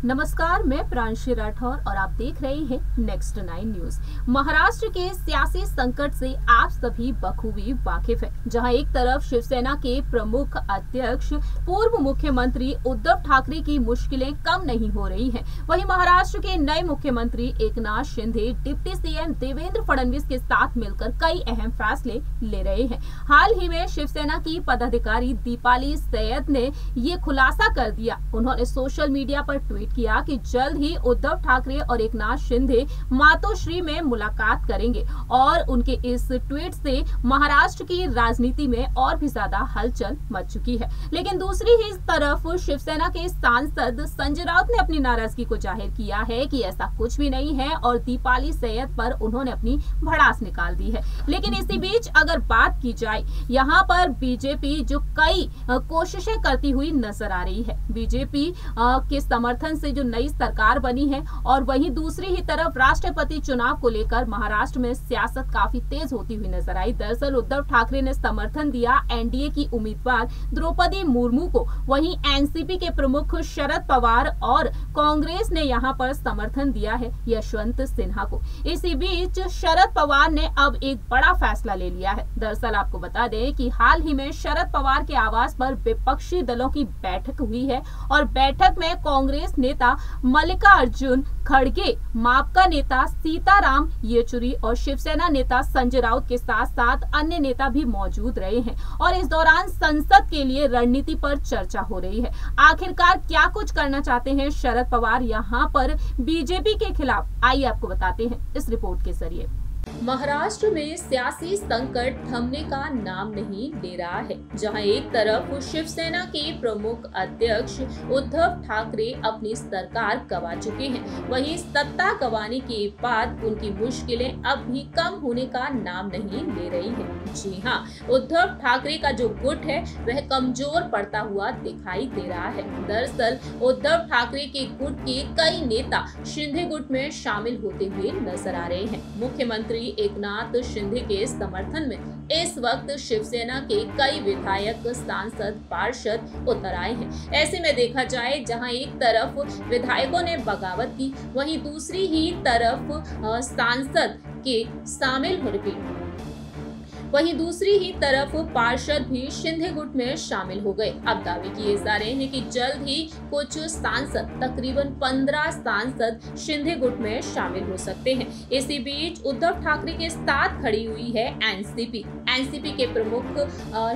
नमस्कार, मैं प्रांशी राठौर और आप देख रहे हैं नेक्स्ट 9 न्यूज। महाराष्ट्र के सियासी संकट से आप सभी बखूबी वाकिफ हैं, जहां एक तरफ शिवसेना के प्रमुख अध्यक्ष पूर्व मुख्यमंत्री उद्धव ठाकरे की मुश्किलें कम नहीं हो रही हैं, वहीं महाराष्ट्र के नए मुख्यमंत्री एकनाथ शिंदे डिप्टी सीएम देवेंद्र फडणवीस के साथ मिलकर कई अहम फैसले ले रहे हैं। हाल ही में शिवसेना की पदाधिकारी दीपाली सैयद ने ये खुलासा कर दिया। उन्होंने सोशल मीडिया पर ट्वीट किया कि जल्द ही उद्धव ठाकरे और एकनाथ शिंदे मातोश्री में मुलाकात करेंगे और उनके इस ट्वीट से महाराष्ट्र की राजनीति में और भी ज्यादा हलचल मच चुकी है। लेकिन दूसरी ही तरफ शिवसेना के सांसद संजय राउत ने अपनी नाराजगी को जाहिर किया है कि ऐसा कुछ भी नहीं है और दीपाली सैयद पर उन्होंने अपनी भड़ास निकाल दी है। लेकिन इसी बीच अगर बात की जाए, यहाँ पर बीजेपी जो कई कोशिशें करती हुई नजर आ रही है। बीजेपी के समर्थन से जो नई सरकार बनी है और वहीं दूसरी ही तरफ राष्ट्रपति चुनाव को लेकर महाराष्ट्र में सियासत काफी तेज होती हुई नजर आई। दरअसल उद्धव ठाकरे ने समर्थन दिया एनडीए की उम्मीदवार द्रौपदी मुर्मू को, वहीं एनसीपी के प्रमुख शरद पवार और कांग्रेस ने यहां पर समर्थन दिया है यशवंत सिन्हा को। इसी बीच शरद पवार ने अब एक बड़ा फैसला ले लिया है। दरअसल आपको बता दें कि हाल ही में शरद पवार के आवास पर विपक्षी दलों की बैठक हुई है और बैठक में कांग्रेस नेता मल्लिकार्जुन खड़गे, माकपा नेता सीताराम येचुरी और शिवसेना नेता संजय राउत के साथ साथ अन्य नेता भी मौजूद रहे हैं और इस दौरान संसद के लिए रणनीति पर चर्चा हो रही है। आखिरकार क्या कुछ करना चाहते हैं शरद पवार यहाँ पर बीजेपी के खिलाफ, आइए आपको बताते हैं इस रिपोर्ट के जरिए। महाराष्ट्र में सियासी संकट थमने का नाम नहीं ले रहा है, जहां एक तरफ शिवसेना के प्रमुख अध्यक्ष उद्धव ठाकरे अपनी सरकार गंवा चुके हैं, वहीं सत्ता गंवाने के बाद उनकी मुश्किलें अब भी कम होने का नाम नहीं ले रही हैं। जी हां, उद्धव ठाकरे का जो गुट है वह कमजोर पड़ता हुआ दिखाई दे रहा है। दरअसल उद्धव ठाकरे के गुट के कई नेता शिंदे गुट में शामिल होते हुए नजर आ रहे हैं। मुख्यमंत्री एकनाथ शिंदे के समर्थन में इस वक्त शिवसेना के कई विधायक, सांसद, पार्षद उतर आए हैं। ऐसे में देखा जाए, जहां एक तरफ विधायकों ने बगावत की, वहीं दूसरी ही तरफ सांसद के शामिल पार्षद भी शिंदे गुट में शामिल हो गए। अब दावे किए जा रहे हैं कि जल्द ही कुछ सांसद, तकरीबन 15 सांसद शिंदे गुट में शामिल हो सकते हैं। इसी बीच उद्धव ठाकरे के साथ खड़ी हुई है एनसीपी के प्रमुख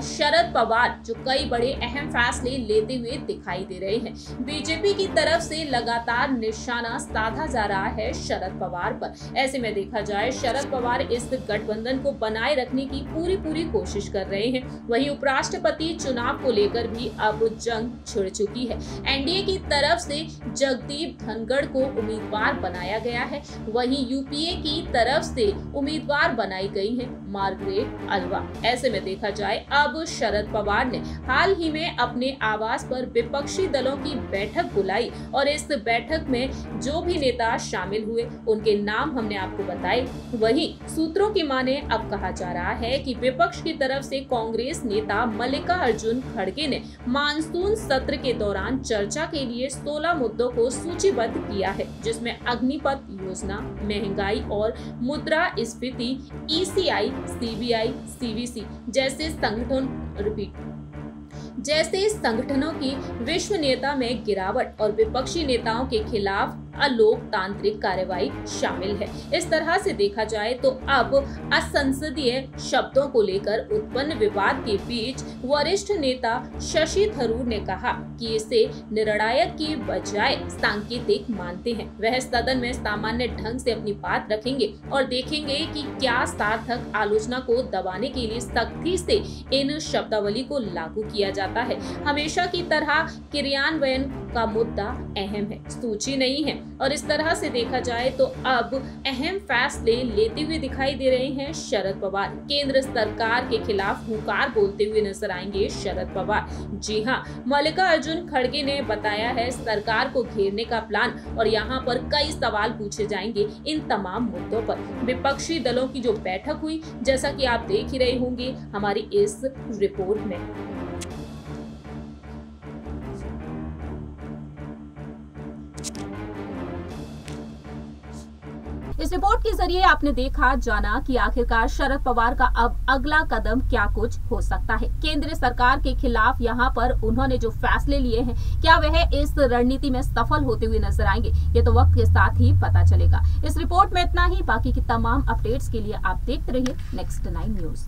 शरद पवार, जो कई बड़े अहम फैसले लेते हुए दिखाई दे रहे हैं। बीजेपी की तरफ से लगातार निशाना साधा जा रहा है शरद पवार पर। ऐसे में देखा जाए, शरद पवार इस गठबंधन को बनाए रखने की पूरी कोशिश कर रहे हैं। वहीं उपराष्ट्रपति चुनाव को लेकर भी अब जंग छिड़ चुकी है। एनडीए की तरफ से जगदीप धनखड़ को उम्मीदवार बनाया गया है, वहीं यूपीए की तरफ से उम्मीदवार बनाई गई है मार्गरेट अल्वा। ऐसे में देखा जाए, अब शरद पवार ने हाल ही में अपने आवास पर विपक्षी दलों की बैठक बुलाई और इस बैठक में जो भी नेता शामिल हुए उनके नाम हमने आपको बताए। वहीं सूत्रों की माने अब कहा जा रहा है कि विपक्ष की तरफ से कांग्रेस नेता मल्लिकार्जुन खड़गे ने मानसून सत्र के दौरान चर्चा के लिए 16 मुद्दों को सूचीबद्ध किया है, जिसमें अग्निपथ योजना, महंगाई और मुद्रास्फीति, ईसीआई, सीबीआई, सीवीसी जैसे संगठनों की विश्वसनीयता में गिरावट और विपक्षी नेताओं के खिलाफ अलोकतांत्रिक कार्रवाई शामिल है। इस तरह से देखा जाए तो अब असंसदीय शब्दों को लेकर उत्पन्न विवाद के बीच वरिष्ठ नेता शशि थरूर ने कहा कि इसे निर्णायक की बजाय सांकेतिक मानते हैं। वह सदन में सामान्य ढंग से अपनी बात रखेंगे और देखेंगे कि क्या सार्थक आलोचना को दबाने के लिए सख्ती से इन शब्दावली को लागू किया जाता है। हमेशा की तरह क्रियान्वयन का मुद्दा अहम है, सूची नहीं है। और इस तरह से देखा जाए तो अब अहम फैसले लेते हुए दिखाई दे रहे हैं शरद पवार। केंद्र सरकार के खिलाफ हुंकार बोलते हुए नजर आएंगे शरद पवार। जी हां, मल्लिकार्जुन खड़गे ने बताया है सरकार को घेरने का प्लान और यहाँ पर कई सवाल पूछे जाएंगे इन तमाम मुद्दों पर। विपक्षी दलों की जो बैठक हुई, जैसा कि आप देख ही रहे होंगे हमारी इस रिपोर्ट में। इस रिपोर्ट के जरिए आपने देखा जाना कि आखिरकार शरद पवार का अब अगला कदम क्या कुछ हो सकता है। केंद्र सरकार के खिलाफ यहाँ पर उन्होंने जो फैसले लिए हैं, क्या वह इस रणनीति में सफल होते हुए नजर आएंगे, ये तो वक्त के साथ ही पता चलेगा। इस रिपोर्ट में इतना ही। बाकी की तमाम अपडेट्स के लिए आप देखते रहिए Next 9 न्यूज।